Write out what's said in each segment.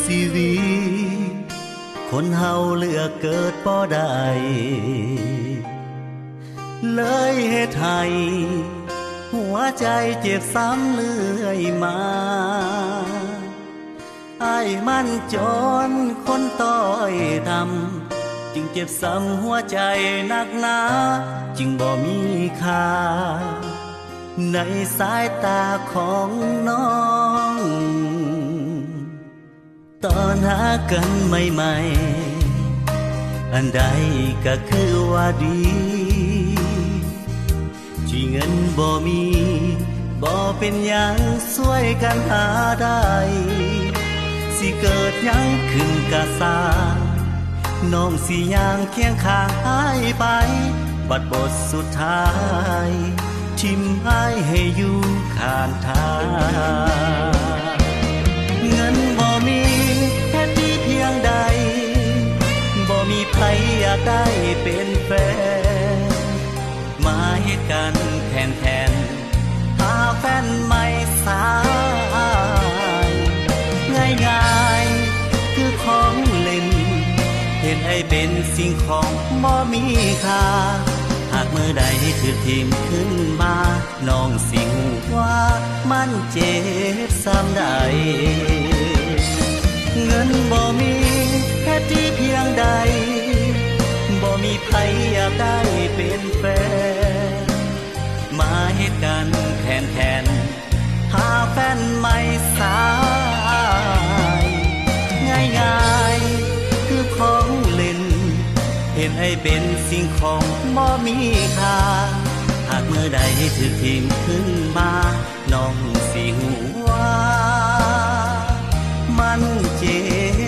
ชีวิตคนเฮาเลือกเกิดบ่ได้เลยเหตุให้หัวใจเจ็บซ้ำเรื่อยมาอ้ายมันจนคนต้อยทำจึงเจ็บซ้ำหัวใจหนักหนาจึงบ่มีค่าในสายตาของน้องตอนหากันใหม่ๆอันใดก็คือว่าดีที่เงินบ่มีบ่เป็นหยังช่วยกันหาได้สิเกิดหยังขึ้นกะสร้างน้องสิย่างเคียงข้างอ้ายไปบัดบทสุดท้ายทิมอ้ายให้อยู่ข้างทางเงินบ่มีแค่ที่เพียงใดบ่มีใครอยากได้เป็นแฟนมาเหตุกันแทนหาแฟนใหม่สายง่ายๆคือของเล่นเห็นให้เป็นสิ่งของบ่มีค่าหากเมื่อใดถือทิมขึ้นมาน้องสิหูว่ามันเจ็บซ้ำใดเงินบ่มีแค่ที่เพียงใดบ่มีใครอยากได้เป็นแฟนมาเหตุกันแทนหาแฟนใหม่สายง่ายๆคือของเล่นเห็นให้เป็นสิ่งของบ่มีค่าหากเมื่อใดถือทิมขึ้นมาน้องสิหูว่ามันเจ็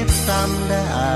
บซ้ำได้